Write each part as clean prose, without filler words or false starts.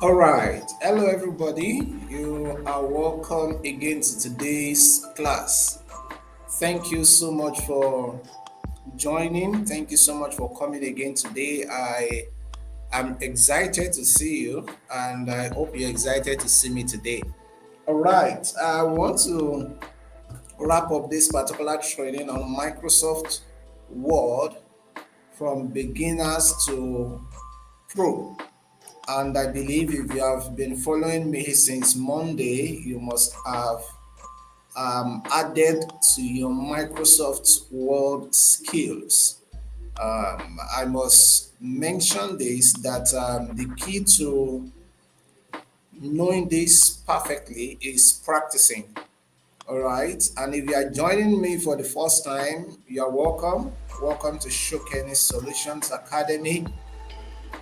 All right. Hello, everybody. You are welcome again to today's class. Thank you so much for joining. Thank you so much for coming again today. I am excited to see you, and I hope you're excited to see me today. All right. I want to wrap up this particular training on Microsoft Word from beginners to pro. And I believe if you have been following me since Monday, you must have added to your Microsoft Word skills. I must mention this that the key to knowing this perfectly is practicing. All right. And if you are joining me for the first time, you are welcome. Welcome to Showcase Solutions Academy.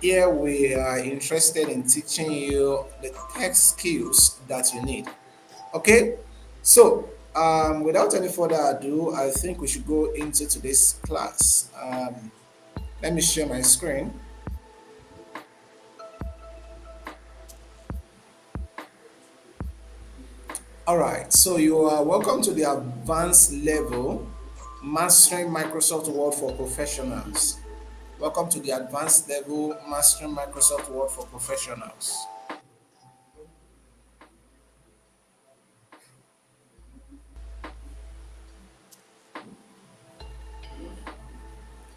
Here we are interested in teaching you the tech skills that you need. Okay, so without any further ado, I think we should go into today's class. Let me share my screen. All right, so you are welcome to the advanced level Mastering Microsoft Word for Professionals. Welcome to the advanced level Mastering Microsoft Word for Professionals.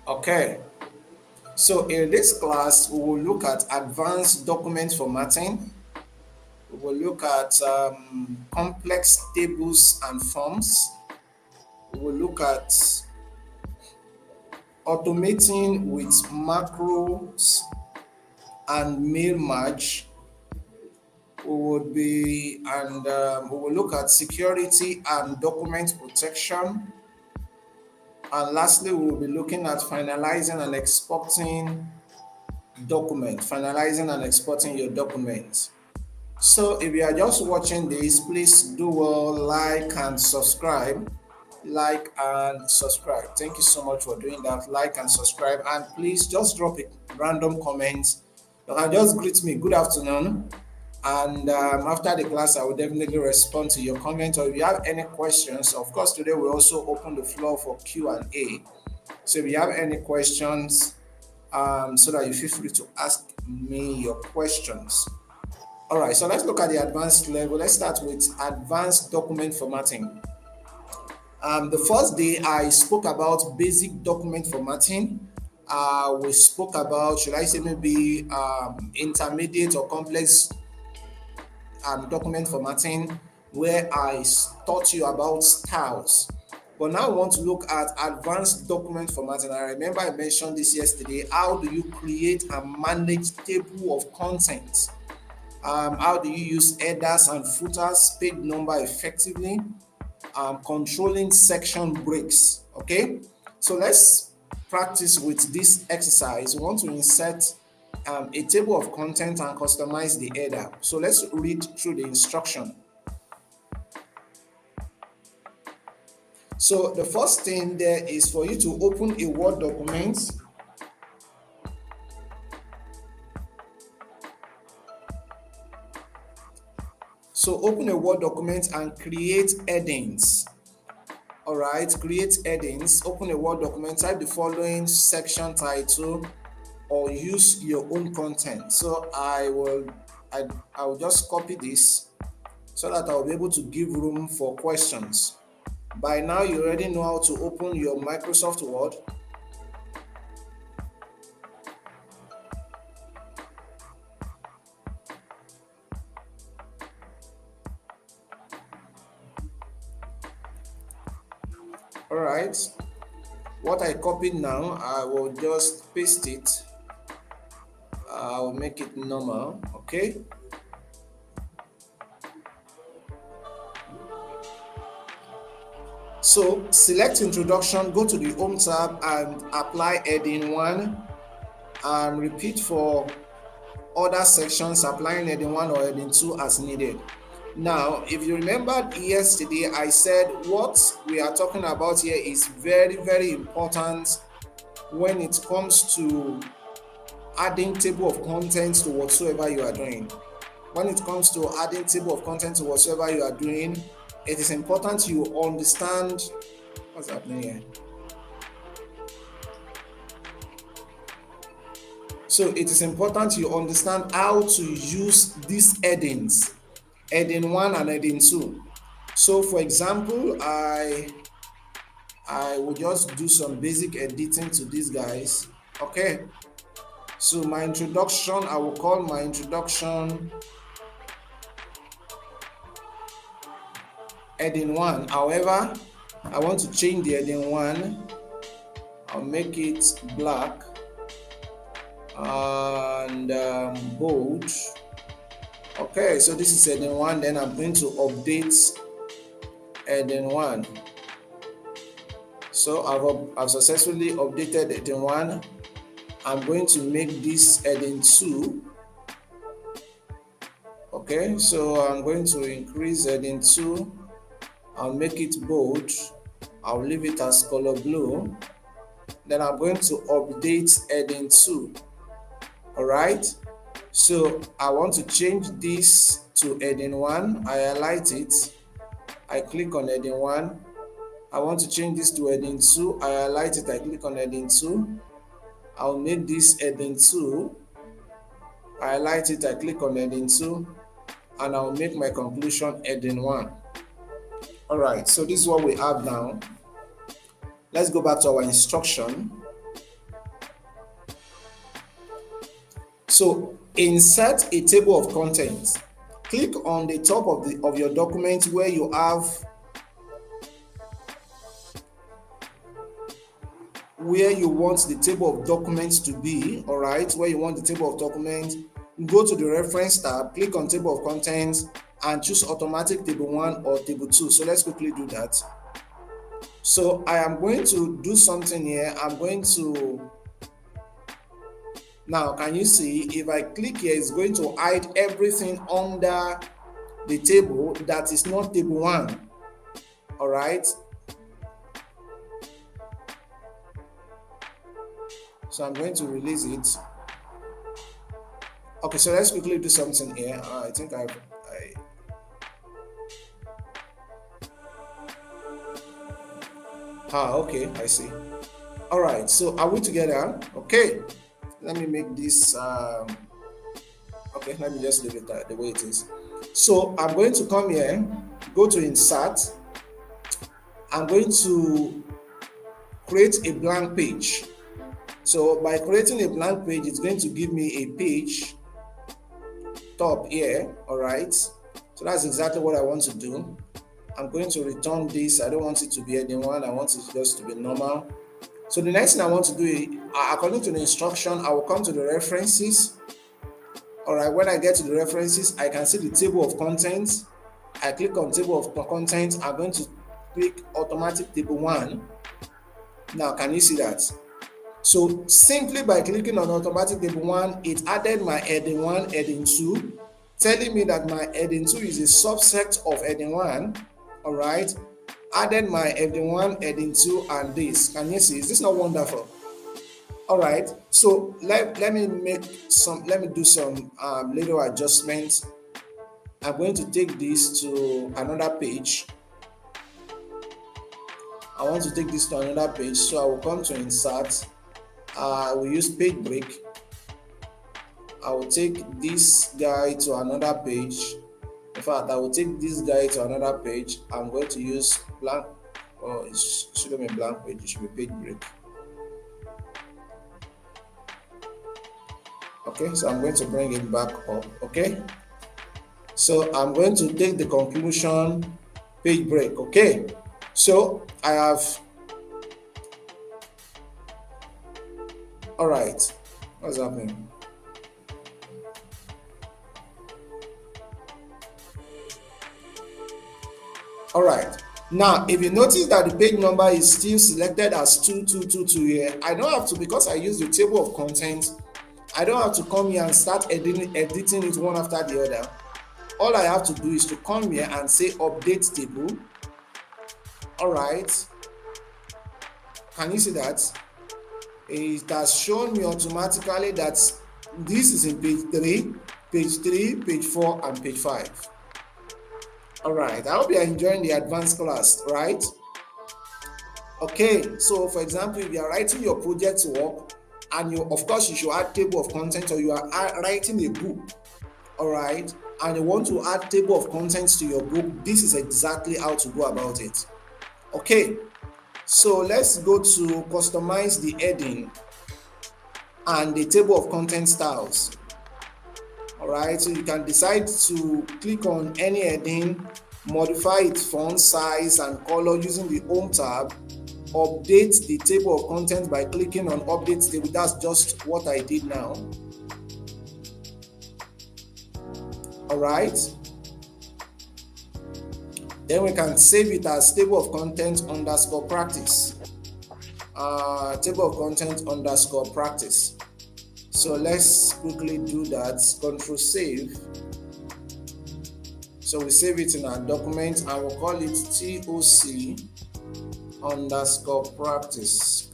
Okay, so in this class, we will look at advanced document formatting. We will look at complex tables and forms. We will look at automating with macros and mail merge. We will look at security and document protection. And lastly, we will be looking at finalizing and exporting your documents. So if you are just watching this, please do well, like and subscribe. Like and subscribe. Thank you so much for doing that. Like and subscribe. And please just drop a random comment. You can just greet me, good afternoon. And after the class, I will definitely respond to your comment. Or if you have any questions, of course, today we also open the floor for Q&A. So if you have any questions, so that you feel free to ask me your questions. All right, so let's look at the advanced level. Let's start with advanced document formatting. The first day I spoke about basic document formatting. We spoke about, should I say maybe intermediate or complex document formatting, where I taught you about styles. But now I want to look at advanced document formatting. I remember I mentioned this yesterday. How do you create and manage table of contents? How do you use headers and footers, page number effectively? Controlling section breaks. Okay, so let's practice with this exercise. We want to insert a table of content and customize the header. So let's read through the instruction. So the first thing there is for you to open a Word document. So open a Word document and create headings. All right, create headings. Open a Word document, type the following section title, or use your own content. So I will just copy this so that I'll be able to give room for questions. By now, you already know how to open your Microsoft Word. All right, what I copied now, I will just paste it. I'll make it normal. Okay, so select introduction, go to the home tab and apply heading 1, and repeat for other sections, applying heading 1 or heading 2 as needed. Now, if you remembered yesterday, I said what we are talking about here is very, very important when it comes to adding table of contents to whatsoever you are doing. when it comes to adding table of contents to whatsoever you are doing, it is important you understand what's happening here. So it is important you understand how to use these headings, heading 1 and heading 2. So for example, I will just do some basic editing to these guys. Okay, so my introduction, I will call my introduction heading 1. However, I want to change the heading 1. I'll make it black and bold. Okay, so this is heading 1. Then I'm going to update heading 1. So I've successfully updated heading 1. I'm going to make this heading 2. Okay, so I'm going to increase heading 2. I'll make it bold. I'll leave it as color blue. Then I'm going to update heading 2. All right, so I want to change this to heading 1. I highlight it. I click on heading 1. I want to change this to heading 2. I highlight it. I click on heading 2. I'll make this heading 2. I highlight it. I click on heading 2. And I'll make my conclusion heading 1. All right, so this is what we have now. Let's go back to our instruction. So insert a table of contents. Click on the top of your document where you have where you want the table of documents to be. All right, where you want the table of documents, go to the reference tab, click on table of contents and choose automatic table 1 or table 2. So let's quickly do that. So I am going to do something here. I'm going to, now can you see, if I click here, it's going to hide everything under the table that is not table 1. All right, so I'm going to release it. Okay, so let's quickly do something here. I think okay, I see. All right, so are we together? Okay, let me make this okay, let me just leave it the way it is. So I'm going to come here, go to insert. I'm going to create a blank page. So by creating a blank page, it's going to give me a page top here. All right, so that's exactly what I want to do. I'm going to return this. I don't want it to be heading 1. I want it just to be normal. So the next thing I want to do is, according to the instruction, I will come to the references. All right, when I get to the references, I can see the table of contents. I click on table of contents. I'm going to click automatic table 1. Now, can you see that? So simply by clicking on automatic table 1, it added my heading 1, heading 2, telling me that my heading 2 is a subset of heading 1. All right, added my heading 1, heading 2, and this. Can you see? Is this not wonderful? All right, so let me do some little adjustments. I'm going to take this to another page. I want to take this to another page, so I will come to insert. I will use page break. I will take this guy to another page. In fact, I will take this guy to another page. I'm going to use blank, or it shouldn't be blank page, it should be page break. Okay, so I'm going to bring it back up. Okay, so I'm going to take the conclusion page break. Okay, so I have, all right, what's happening? All right, now if you notice that the page number is still selected as 2222 here, I don't have to, because I use the table of contents, I don't have to come here and start editing it one after the other. All I have to do is to come here and say update table. All right, can you see that? It has shown me automatically that this is in page 3, page 3, page 4, and page 5. All right, I hope you are enjoying the advanced class, right? Okay, so for example, if you are writing your project work and you, of course, you should add table of contents, or you are writing a book, all right, and you want to add table of contents to your book, this is exactly how to go about it. Okay, so let's go to customize the heading and the table of content styles. All right, so you can decide to click on any heading, modify its font size and color using the home tab, update the table of contents by clicking on update table. That's just what I did now. All right, then we can save it as table of contents underscore practice. Table of contents underscore practice. So let's quickly do that. Control save. So we save it in our document and we'll call it TOC underscore practice.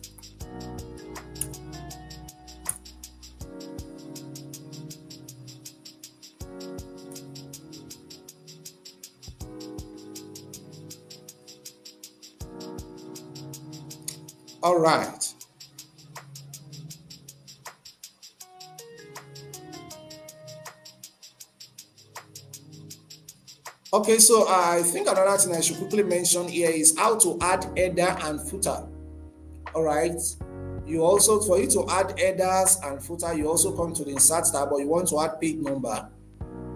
All right. Okay, so I think another thing I should quickly mention here is how to add header and footer. All right. You also, for you to add headers and footer, you also come to the insert tab, or you want to add page number,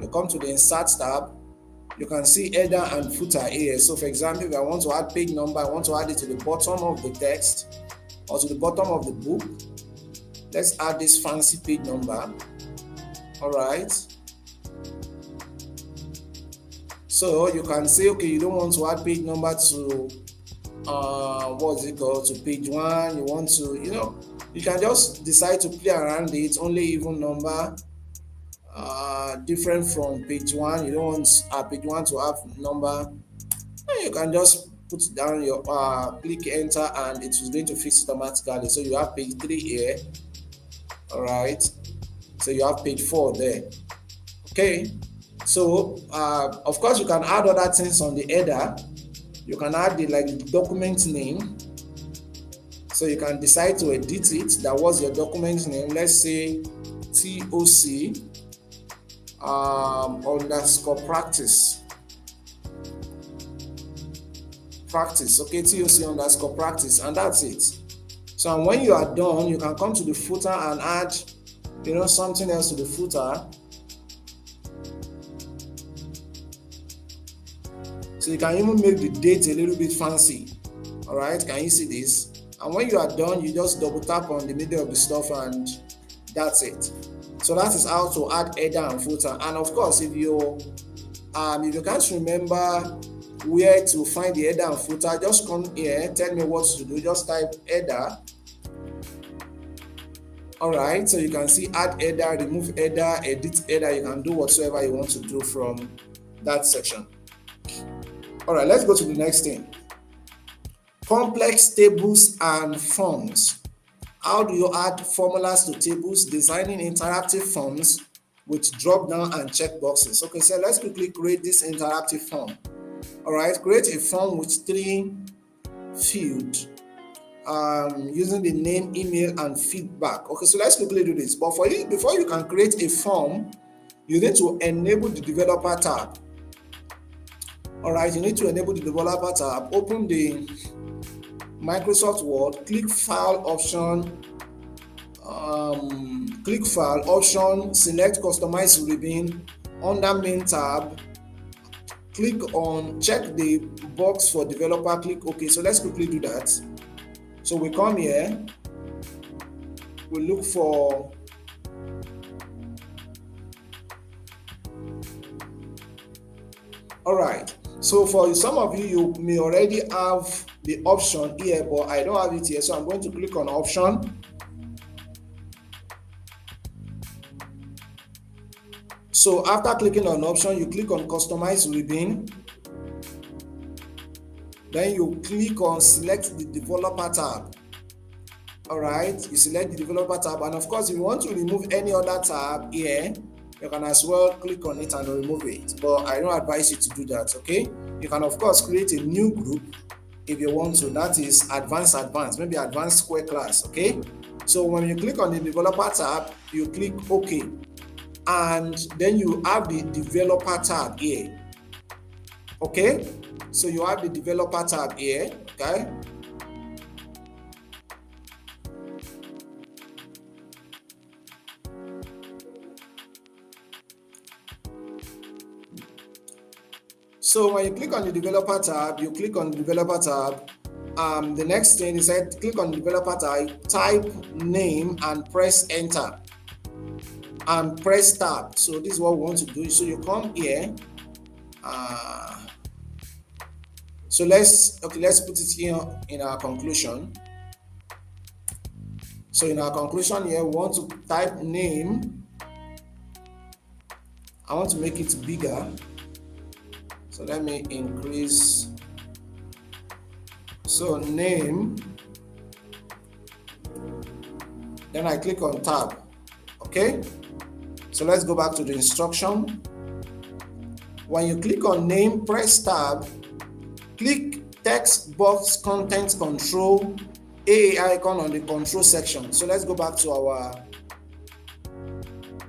you come to the insert tab. You can see header and footer here. So for example, if I want to add page number, I want to add it to the bottom of the text or to the bottom of the book. Let's add this fancy page number. All right. So you can say, okay, you don't want to add page number to what's it called, to page 1. You want to, you can just decide to play around it, only even number different from page 1. You don't want page 1 to have number. And you can just put down your click enter and it is going to fix it automatically. So you have page 3 here. All right, so you have page 4 there. Okay, so of course you can add other things on the header. You can add the document name. So you can decide to edit it. That was your document name. Let's say TOC underscore practice. Okay, TOC underscore practice, and that's it. So and when you are done, you can come to the footer and add something else to the footer. So you can even make the date a little bit fancy. All right, can you see this? And when you are done, you just double tap on the middle of the stuff and that's it. So that is how to add header and footer. And of course, if you can't remember where to find the header and footer, just come here, tell me what to do. Just type header. All right, so you can see add header, remove header, edit header. You can do whatsoever you want to do from that section. All right, let's go to the next thing. Complex tables and forms. How do you add formulas to tables? Designing interactive forms with drop down and check boxes. Okay, so let's quickly create this interactive form. All right, create a form with 3 fields using the name, email, and feedback. Okay, so let's quickly do this. But before you can create a form, you need to enable the developer tab. All right, you need to enable the developer tab. Open the Microsoft Word, click File option, select Customize Ribbon. Under Main tab, click on check the box for developer, click OK. So let's quickly do that. So we come here, we look for all right. So for some of you, you may already have the option here, but I don't have it here. So I'm going to click on option. So after clicking on option, you click on customize ribbon. Then you click on select the developer tab. All right, you select the developer tab, and of course, if you want to remove any other tab here, you can as well click on it and remove it, but I don't advise you to do that. Okay, you can of course create a new group if you want to. That is advanced, maybe advanced square class. Okay, so when you click on the developer tab, you click OK, and then you have the developer tab here. Okay, so you have the developer tab here. Okay, so when you click on the developer tab, you click on the developer tab. The next thing is that click on the developer tab, type name and press enter and press tab. So this is what we want to do. So you come here. So let's put it here in our conclusion. So in our conclusion here, we want to type name. I want to make it bigger. So let me increase. So name. Then I click on tab. Okay. So let's go back to the instruction. When you click on name, press tab. Click text box content control AA icon on the control section. So let's go back to our,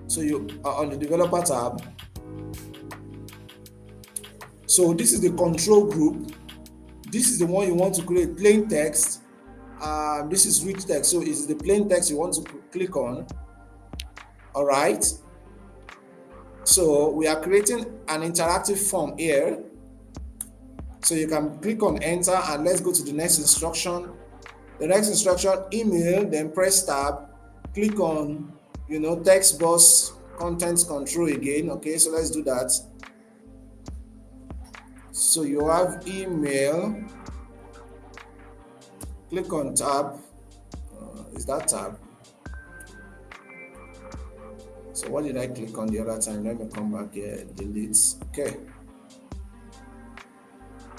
so you are on the developer tab. So this is the control group. This is the one you want to create, plain text. This is rich text. So it's the plain text you want to click on. All right. So we are creating an interactive form here. So you can click on enter and let's go to the next instruction. The next instruction, email, then press tab, click on, text box content control again. Okay, so let's do that. So you have email, click on tab. Is that tab? So what did I click on the other time? Let me come back here, delete. Okay.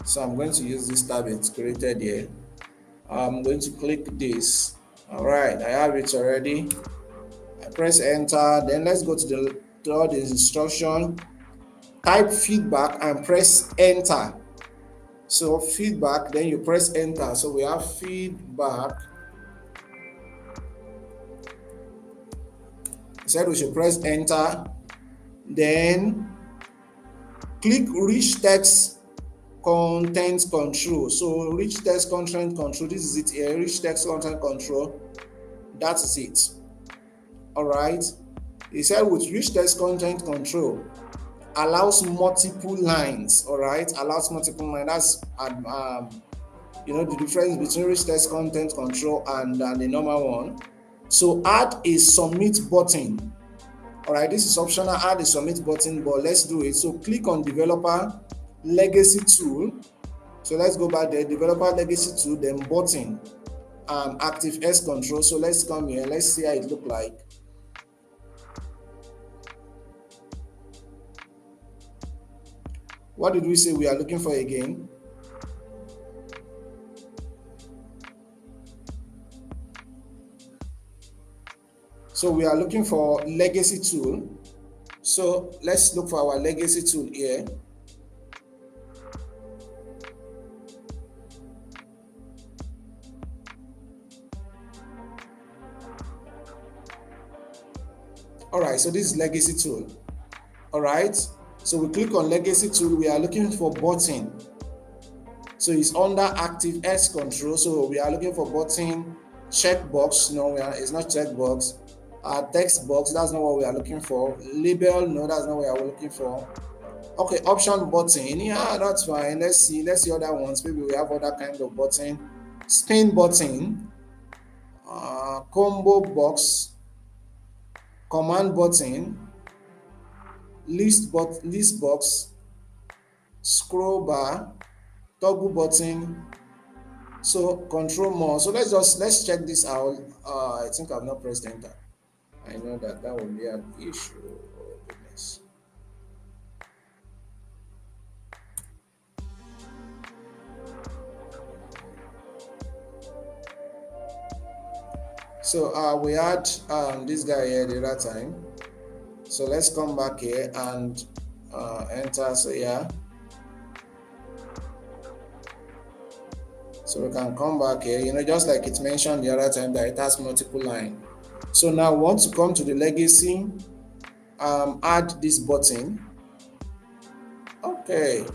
So I'm going to use this tab it's created here. I'm going to click this. All right, I have it already. I press enter. Then let's go to the third instruction. Type feedback and press enter. So feedback, then you press enter. So we have feedback. Said we should press enter. Then click rich text content control. So rich text content control, this is it here, rich text content control. That is it. All right. He said with rich text content control allows multiple lines. All right, allows multiple lines. That's the difference between rich text content control and the normal one. So add a submit button. All right, this is optional. Add a submit button, but let's do it. So click on developer legacy tool. So let's go back there, developer legacy tool, then button, active S control. So let's come here, let's see how it look like. What did we say we are looking for again? So we are looking for legacy tool. So let's look for our legacy tool here. All right, so this is legacy tool. All right, so we click on legacy tool. We are looking for button. So it's under active S control. So we are looking for button, checkbox. No, it's not checkbox. Text box, that's not what we are looking for. Label, no, that's not what we are looking for. Okay, option button, yeah, that's fine. Let's see other ones. Maybe we have other kind of button. Spin button, combo box, command button, list box, scroll bar, toggle button, so control more. So let's check this out. I think I've not pressed enter. I know that will be an issue. Oh goodness. So we had this guy here the other time. So let's come back here and enter. So yeah, so we can come back here, just like it mentioned the other time that it has multiple line. So now we want to come to the legacy, add this button. Okay,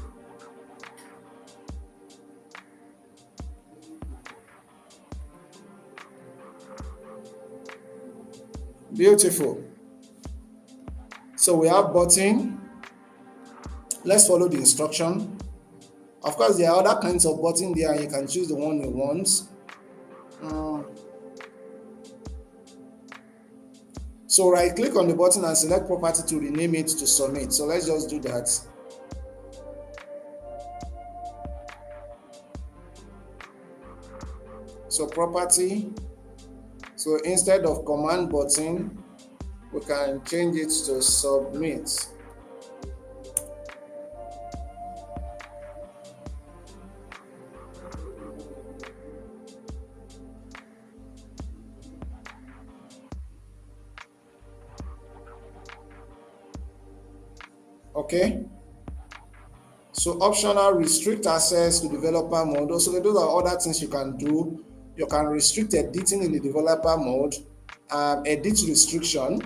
beautiful. So we have button. Let's follow the instruction. Of course, there are other kinds of button there, and you can choose the one you want. So right click on the button and select property to rename it to submit. So let's just do that. So property. So instead of command button, we can change it to submit. Okay. So optional, restrict access to developer mode. So those are other things you can do. You can restrict editing in the developer mode, edit restriction.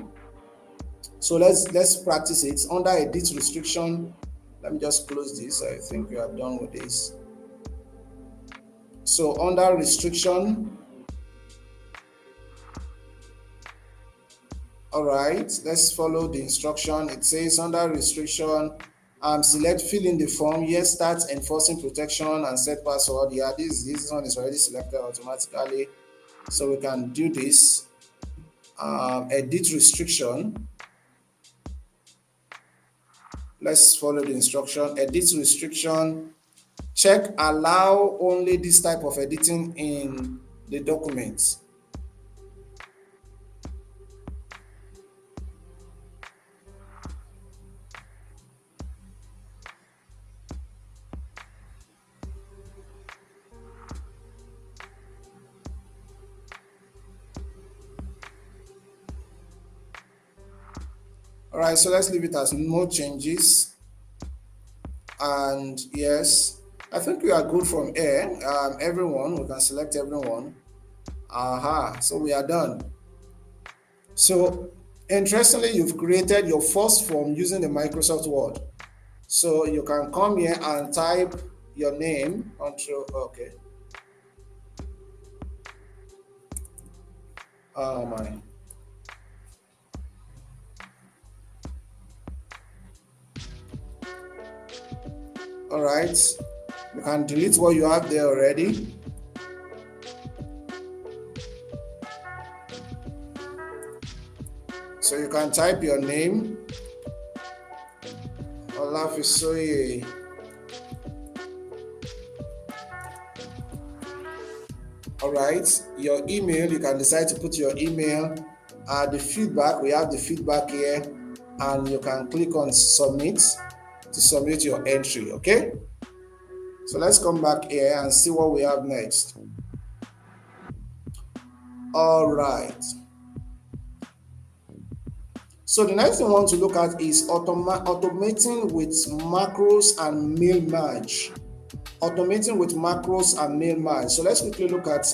So let's practice it. Under edit restriction, let me just close this. I think we are done with this. So under restriction, all right, let's follow the instruction. It says under restriction, select fill in the form. Yes, start enforcing protection and set password. Yeah, this one is already selected automatically, so we can do this. Edit restriction. Let's follow the instruction. Edit restriction. Check allow only this type of editing in the document. All right, so let's leave it as no changes. And yes, I think we are good from here. Everyone, we can select everyone. So we are done. So interestingly, you've created your first form using the Microsoft Word. So you can come here and type your name onto, okay. Oh my. All right, you can delete what you have there already. So you can type your name, Olafisoye. All right, your email, you can decide to put your email. The feedback, we have the feedback here, and you can click on submit to submit your entry. Okay, so let's come back here and see what we have next. All right, so the next thing we want to look at is automating with macros and mail merge. Automating with macros and mail merge. So let's quickly look at,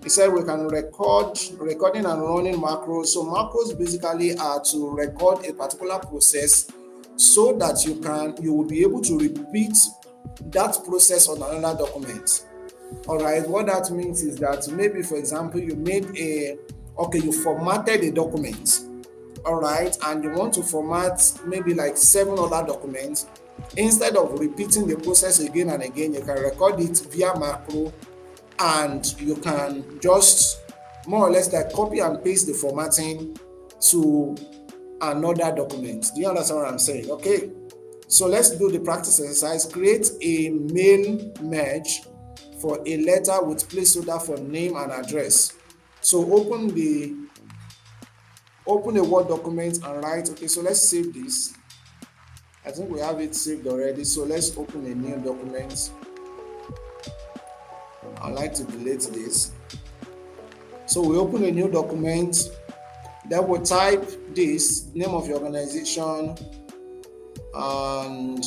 it said we can recording and running macros. So macros basically are to record a particular process so that you will be able to repeat that process on another document. All right, what that means is that maybe, for example, you formatted a document, all right, and you want to format maybe like 7 other documents. Instead of repeating the process again and again, you can record it via macro, and you can just more or less like copy and paste the formatting to another document. Do you understand what I'm saying? Okay, so let's do the practice exercise. Create a mail merge for a letter with placeholder for name and address. So open a Word document and write. Okay, so let's save this. I think we have it saved already. So let's open a new document. I'd like to delete this. So we open a new document. Then we'll type this name of your organization, and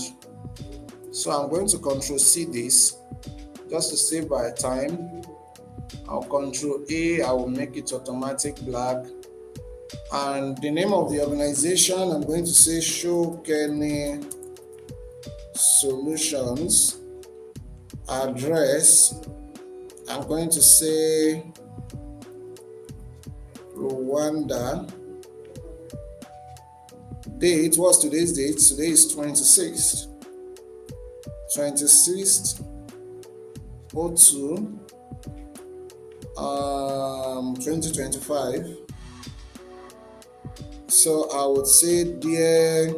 so I'm going to Control C this just to save my time. I'll Control A, I will make it automatic black. And the name of the organization, I'm going to say Show Kenny Solutions. Address, I'm going to say Rwanda. Date, what's today's date? Today is 26th 02 2025. So I would say dear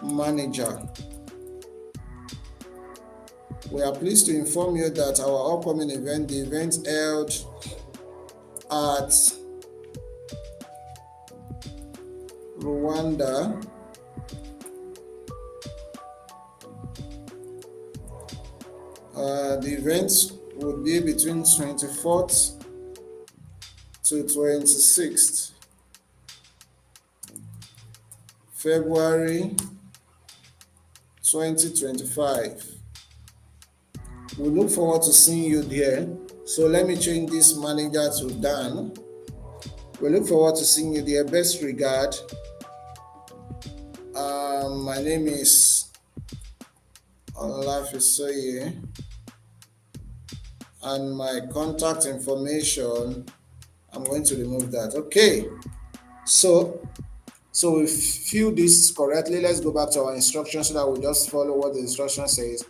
manager, we are pleased to inform you that our upcoming event, the event held at Rwanda, the event would be between 24th to 26th February 2025. We look forward to seeing you there. So let me change this manager to Dan. We look forward to seeing you there. Best regard. My name is Olafisoye, and my contact information, I'm going to remove that. Okay, so we fill this correctly. Let's go back to our instructions so that we just follow what the instruction says.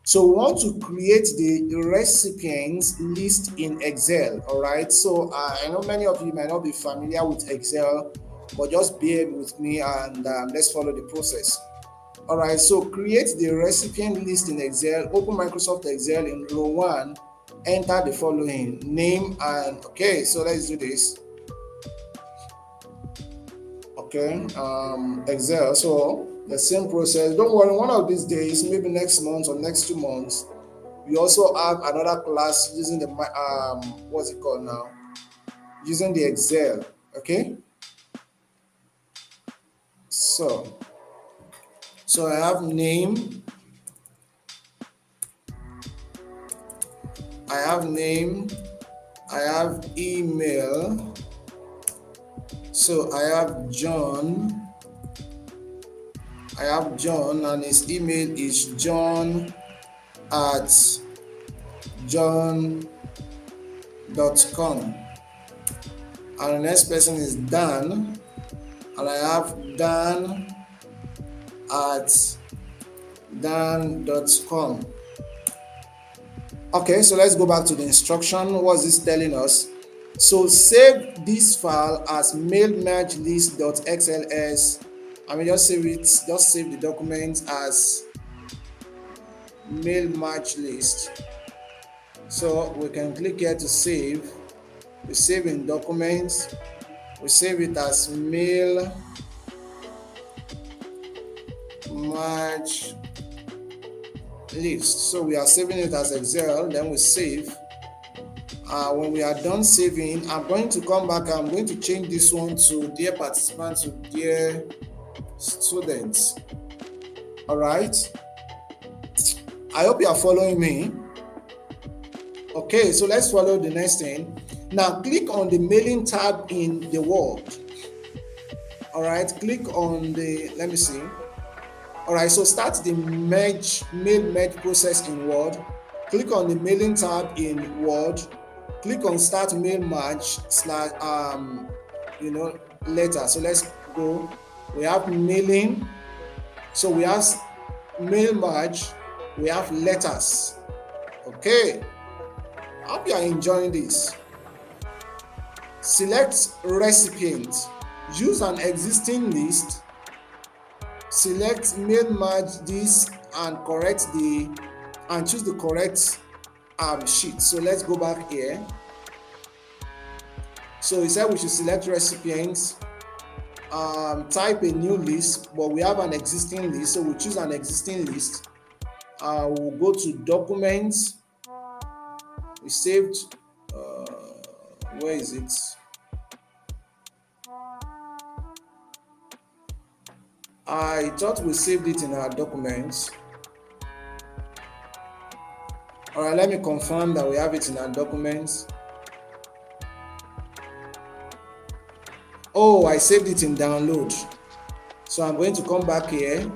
So we want to create the recipients list in Excel. All right, so I know many of you might not be familiar with Excel, but just bear with me and let's follow the process. All right, so create the recipient list in Excel. Open Microsoft Excel in row 1, enter the following name and okay, so let's do this. Okay, Excel, so the same process. Don't worry, one of these days, maybe next month or next 2 months, we also have another class using the what's it called now, using the Excel. Okay, so I have name, I have email. So I have John, and his email is john@john.com. And the next person is Dan, and I have dan@dan.com. Okay, so let's go back to the instruction. What's this telling us? So save this file as mailmergelist.xls. I mean, just save the document as mailmergelist. So we can click here to save. We save in documents. We save it as mail merge list. So we are saving it as Excel, then we save. When we are done saving, I'm going to come back. I'm going to change this one to dear participants to dear students. All right, I hope you are following me. Okay, so let's follow the next thing. Now click on the mailing tab in the Word. All right, click on the, let me see. All right, so start the mail merge process in Word. Click on the mailing tab in Word. Click on start mail merge slash letter. So let's go. We have mailing. So we have mail merge. We have letters. Okay. I hope you are enjoying this. Select recipient. Use an existing list. Select mail merge this and choose the correct sheet. So let's go back here. So he said we should select recipients, type a new list, but we have an existing list, so we choose an existing list. We'll go to documents. We saved Where is it? I thought we saved it in our documents. All right, let me confirm that we have it in our documents. Oh, I saved it in download. So I'm going to come back here.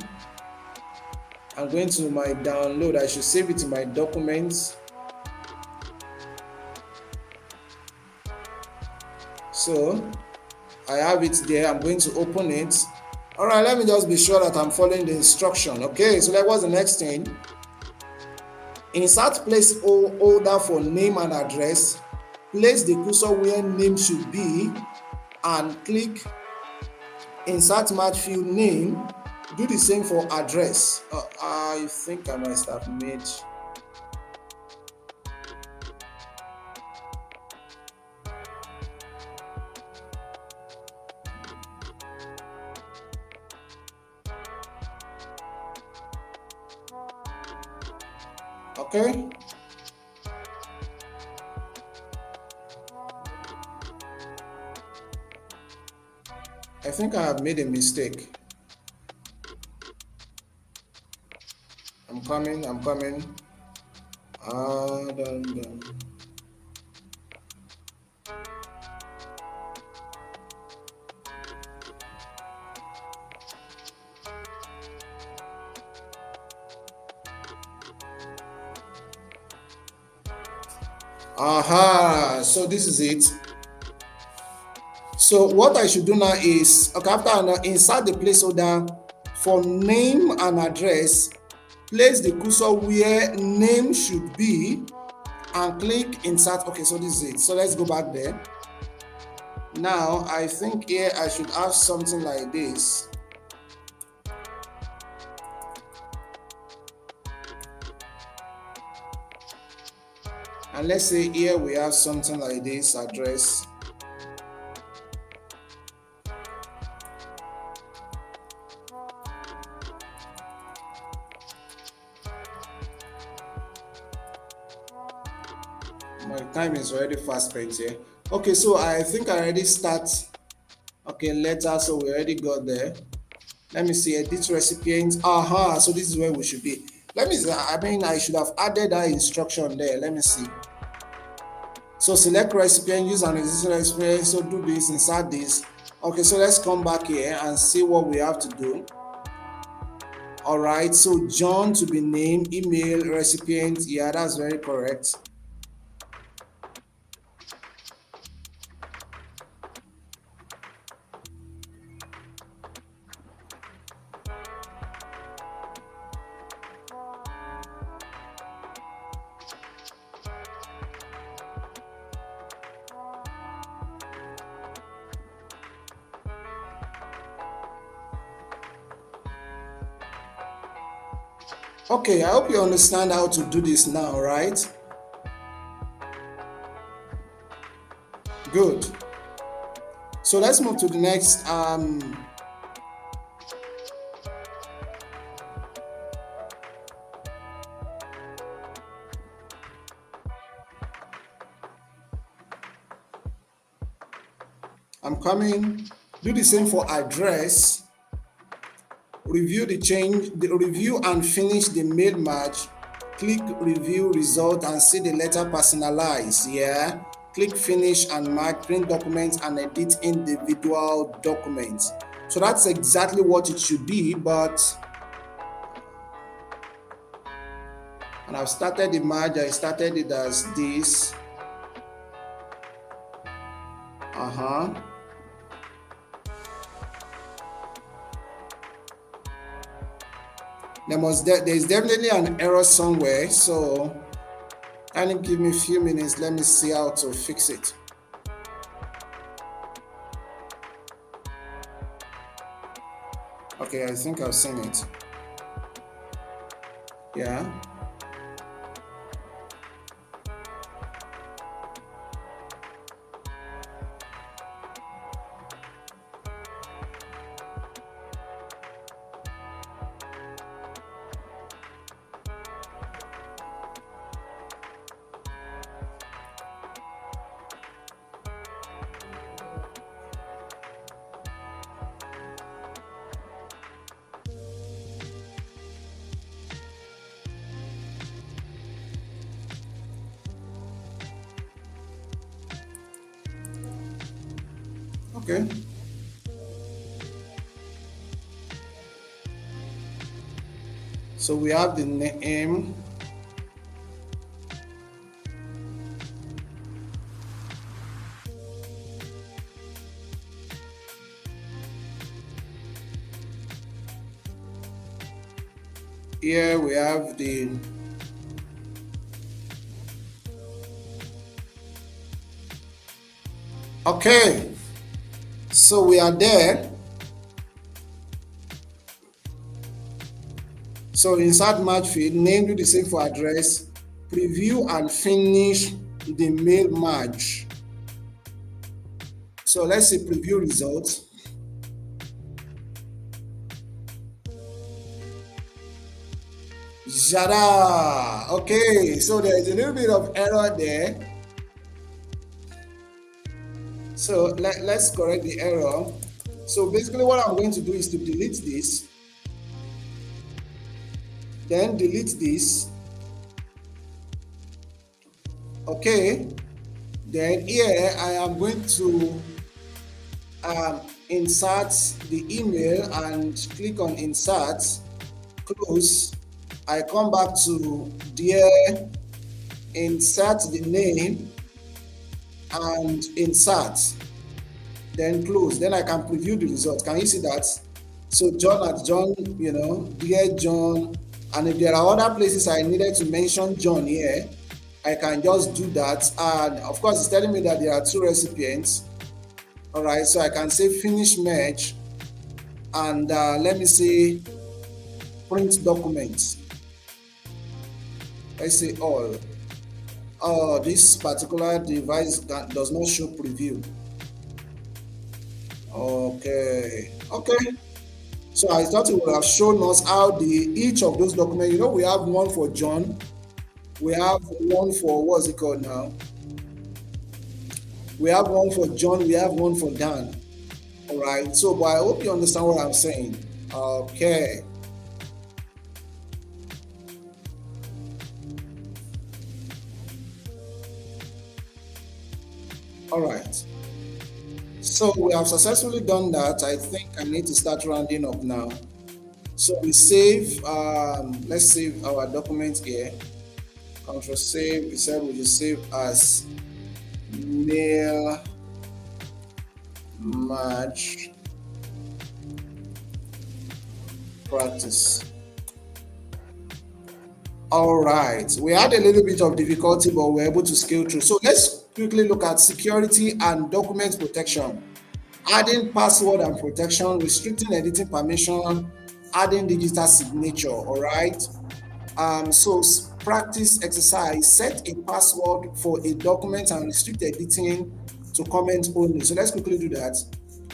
I'm going to my download. I should save it in my documents. So I have it there. I'm going to open it. All right, let me just be sure that I'm following the instruction. Okay, so that was the next thing. Insert place order for name and address. Place the cursor where name should be and click insert match field name. Do the same for address. I think I must have made. Okay. I think I have made a mistake. I'm coming. Done. Aha, so this is it. So what I should do now is, okay, after I insert the placeholder for name and address, place the cursor where name should be and click insert. Okay, so this is it. So let's go back there. Now I think here I should have something like this. And let's say here we have something like this, address. My time is already fast spent here. Okay, so I think I already start. Okay, letter, so we already got there. Let me see, edit recipient. Aha, so this is where we should be. Let me see, I should have added that instruction there. Let me see. So select recipient, use an existing recipient, so do this, insert this. Okay, so let's come back here and see what we have to do. All right, so John to be named, email, recipient. Yeah, that's very correct. Okay, I hope you understand how to do this now, right? Good. So let's move to the next. I'm coming. Do the same for address. Review review and finish the mail match. Click review result and see the letter personalized. Yeah. Click finish and match, print documents and edit individual documents. So that's exactly what it should be, but and I've started the merge. I started it as this. There's definitely an error somewhere, so can you give me a few minutes? Let me see how to fix it. Okay, I think I've seen it. Yeah. Okay. So we have the name. Here we have the okay. So we are there. So insert match field, name, do the same for address, preview and finish the mail merge. So let's see preview results. Jada. Okay, so there is a little bit of error there. So let's correct the error. So basically what I'm going to do is to delete this, then delete this. Okay, then here I am going to insert the email and click on insert, close. I come back to there, insert the name and insert, then close. Then I can preview the result. Can you see that? So John at John, dear John, and if there are other places I needed to mention John here, I can just do that. And of course, it's telling me that there are 2 recipients. All right, so I can say finish merge, and let me say print documents. Let's say all. Oh, this particular device does not show preview. Okay. So I thought it would have shown us how each of those documents. We have one for John, we have one for what's it called now? We have one for John, we have one for Dan. All right. So, but I hope you understand what I'm saying. Okay. All right. So we have successfully done that. I think I need to start rounding up now. So we save, let's save our document here. Control save, we said we just save as mail merge practice. All right, we had a little bit of difficulty, but we're able to scale through. So let's quickly look at security and document protection. Adding password and protection, restricting editing permission, adding digital signature. All right. So practice exercise, set a password for a document and restrict editing to comment only. So let's quickly do that.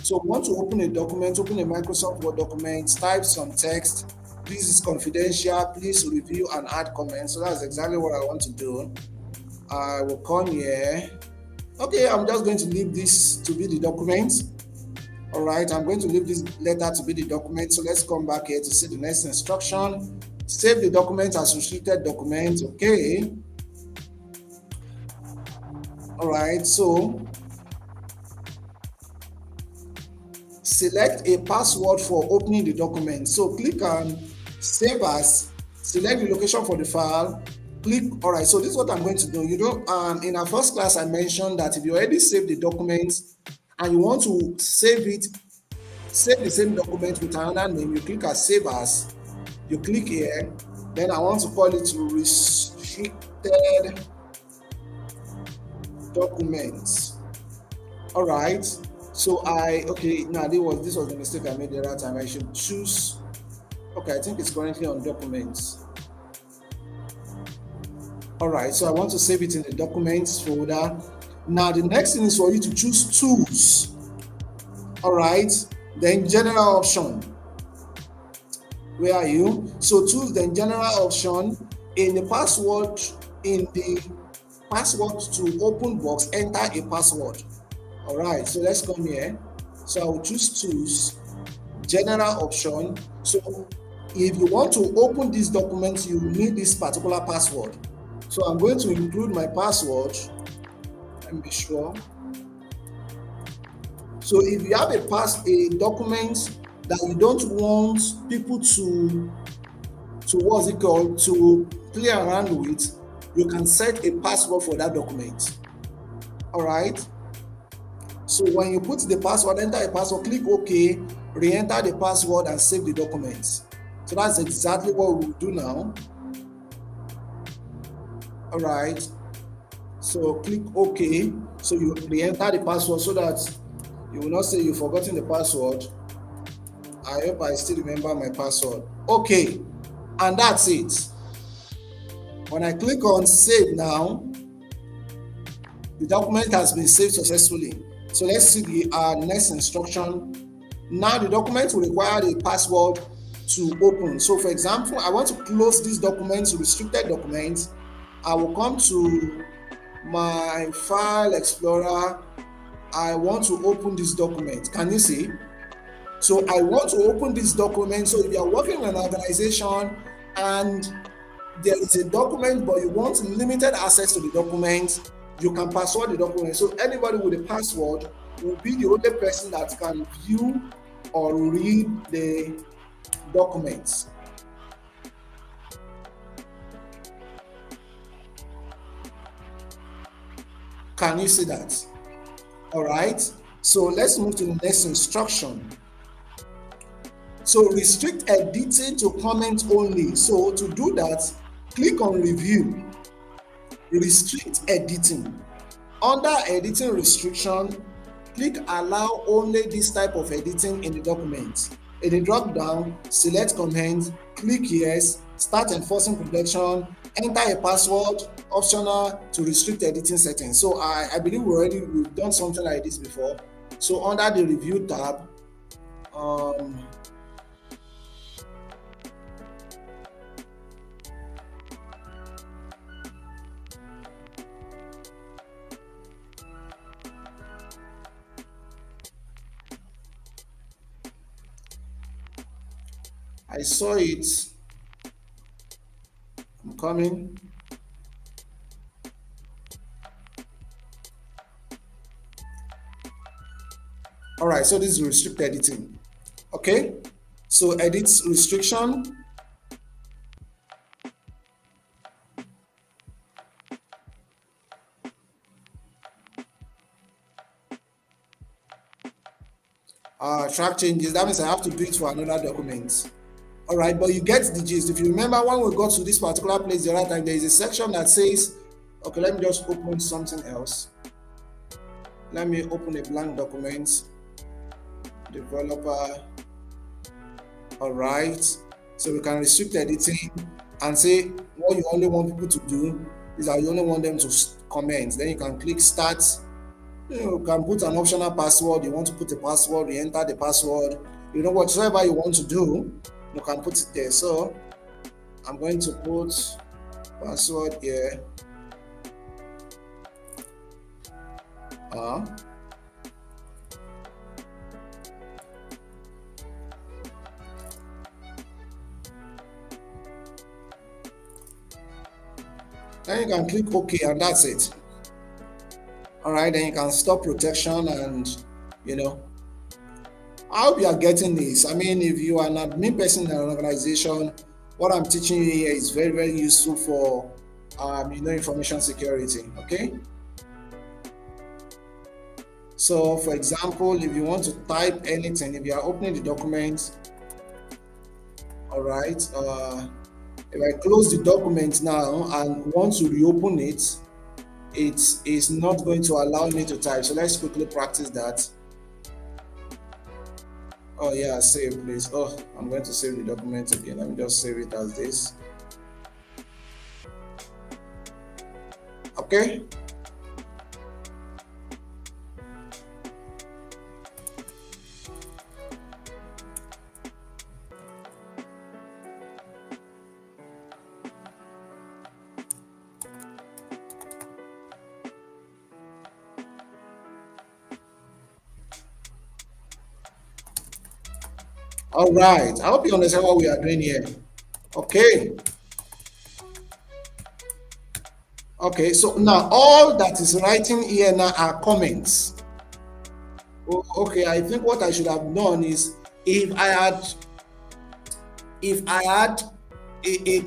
So we want to open a document, open a Microsoft Word document, type some text. This is confidential, please review and add comments. So that's exactly what I want to do. I will come here. Okay, I'm just going to leave this to be the document. All right, I'm going to leave this letter to be the document. So let's come back here to see the next instruction. Save the document as restricted document. Okay. All right, so select a password for opening the document. So click on save as, select the location for the file, click. All right, so this is what I'm going to do. In our first class I mentioned that if you already saved the document and you want to save the same document with another name, you click as save as, you click here, then I want to call it restricted documents. All right, so this was the mistake I made the other time. I should choose, okay, I think it's currently on documents. All right, so I want to save it in the documents folder. Now the next thing is for you to choose tools. All right, then general option. Where are you? So tools, then general option. In the password to open box, enter a password. All right, so let's come here. So I will choose tools, general option. So if you want to open this document, you need this particular password. So I'm going to include my password. Let me be sure. So if you have a document that you don't want people to what's it called to play around with, you can set a password for that document. All right. So when you put the password, enter a password, click OK, re-enter the password and save the documents. So that's exactly what we'll do now. All right. So click OK. So you re-enter the password so that you will not say you've forgotten the password. I hope I still remember my password. Okay. And that's it. When I click on save now, the document has been saved successfully. So let's see the next instruction. Now the document will require a password to open. So for example, I want to close this document to restricted documents. I will come to my file explorer. I want to open this document. Can you see? So I want to open this document. So if you are working in an organization and there is a document but you want limited access to the document, you can password the document. So anybody with a password will be the only person that can view or read the documents. Can you see that? All right. So let's move to the next instruction. So restrict editing to comment only. So to do that, click on review, restrict editing. Under editing restriction, click allow only this type of editing in the document. In the drop down, select comment, click yes, start enforcing protection, enter a password, optional to restrict editing settings. So I believe we've done something like this before. So under the review tab, I saw it. I'm coming. All right, so this is restrict editing. Okay, so edit restriction. Track changes. That means I have to do it for another document. All right, but you get the gist. If you remember when we got to this particular place the other time, there is a section that says, okay, let me just open something else. Let me open a blank document. Developer. All right, so we can restrict editing and say what you only want people to do is that you only want them to comment. Then you can click start. You can put an optional password. You want to put a password, you enter the password. You know, whatever you want to do, you can put it there. So I'm going to put password here. Then you can click OK and that's it. All right, then you can stop protection and I hope you are getting this. I mean, if you are an admin person in an organization, what I'm teaching you here is very, very useful for information security. Okay. So for example, if you want to type anything, if you are opening the document, all right, if I close the document now and want to reopen it, it is not going to allow me to type. So let's quickly practice that. Oh yeah, save please. Oh, I'm going to save the document again. Let me just save it as this. Okay. All right, I hope you understand what we are doing here. Okay. Okay, so now all that is writing here now are comments. Okay, I think what I should have done is if I had if I had if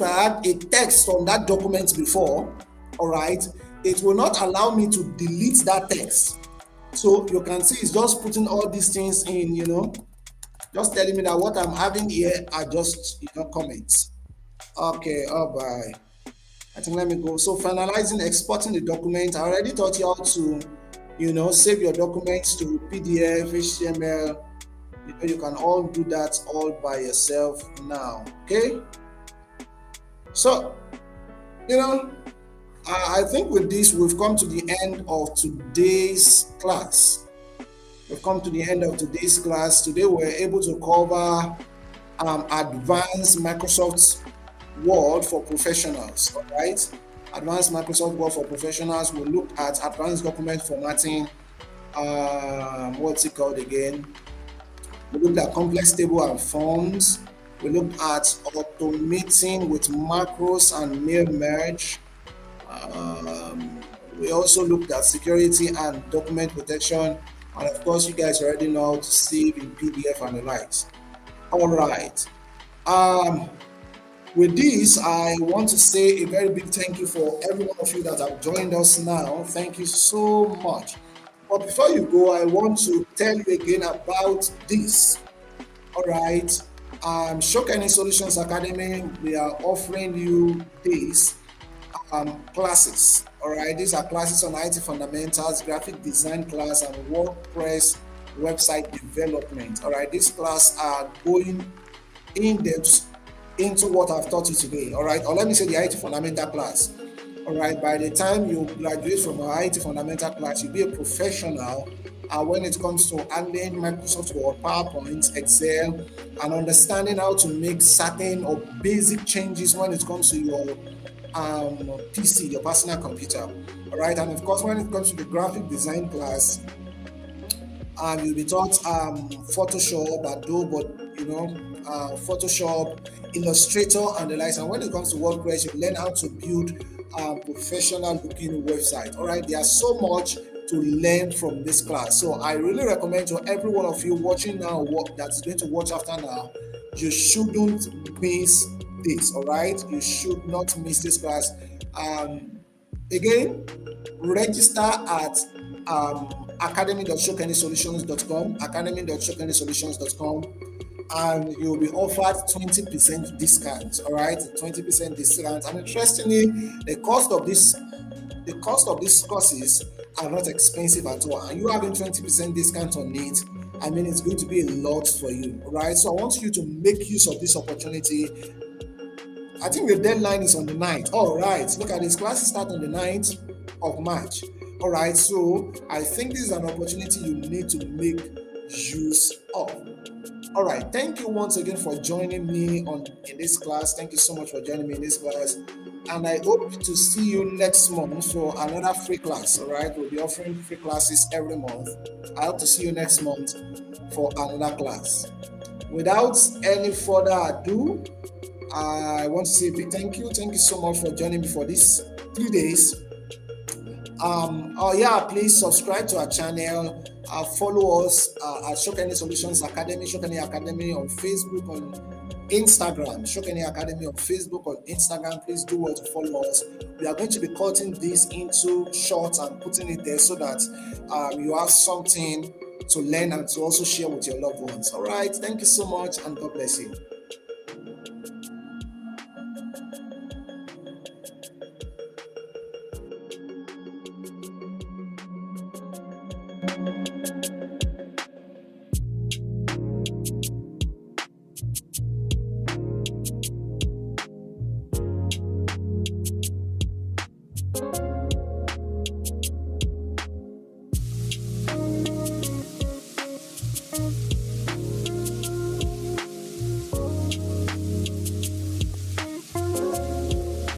I had a text on that document before, all right, it will not allow me to delete that text. So you can see it's just putting all these things in, just telling me that what I'm having here are just comments. Okay, oh bye. I think let me go. So finalizing exporting the document. I already taught you how to, save your documents to PDF, HTML. You can all do that all by yourself now. Okay. So, you know, I think with this we've come to the end of today's class. We've come to the end of today's class. Today we're able to cover advanced Microsoft Word for professionals. All right. Advanced Microsoft Word for professionals. We'll look at advanced document formatting. What's it called again? We looked at complex table and forms. We looked at automating with macros and mail merge. Um, we also looked at security and document protection. And of course, you guys already know how to save in PDF and the likes. All right. Um, with this, I want to say a very big thank you for every one of you that have joined us now. Thank you so much. But before you go, I want to tell you again about this. All right. Shokeni Solutions Academy, we are offering you these classes. All right. These are classes on IT fundamentals, graphic design class, and WordPress website development. All right. These classes are going in depth into what I've taught you today. All right. Or let me say the IT fundamental class. All right. By the time you graduate from our IT fundamental class, you'll be a professional when it comes to handling Microsoft Word, PowerPoint, Excel, and understanding how to make certain or basic changes when it comes to your PC, your personal computer. All right. And of course, when it comes to the graphic design class, you'll be taught Photoshop, Adobe, Photoshop, Illustrator, and the likes. And when it comes to WordPress, you learn how to build professional-looking website. All right, there's so much to learn from this class. So I really recommend to every one of you watching now, that's going to watch after now, you shouldn't miss this. All right, you should not miss this class. Again, register at academy.shokenisolutions.com, academy.shokenisolutions.com, and you'll be offered 20% discount. All right, 20% discount. And interestingly, the cost of these courses are not expensive at all, and you having 20% discount on it, I mean, it's going to be a lot for you. All right, so I want you to make use of this opportunity. I think the deadline is on the 9th. All right, look at this. Classes start on the 9th of March. All right, so I think this is an opportunity you need to make use of. All right, thank you once again for joining me in this class. Thank you so much for joining me in this class. And I hope to see you next month for another free class. All right, we'll be offering free classes every month. I hope to see you next month for another class. Without any further ado, I want to say a big thank you. Thank you so much for joining me for these 3 days. Please subscribe to our channel. Follow us at Shokeni Solutions Academy, Shokeni Academy on Facebook, on Instagram, Shokeni Academy on Facebook, on Instagram. Please do well to follow us. We are going to be cutting this into shorts and putting it there so that you have something to learn and to also share with your loved ones. All right. Thank you so much, and God bless you.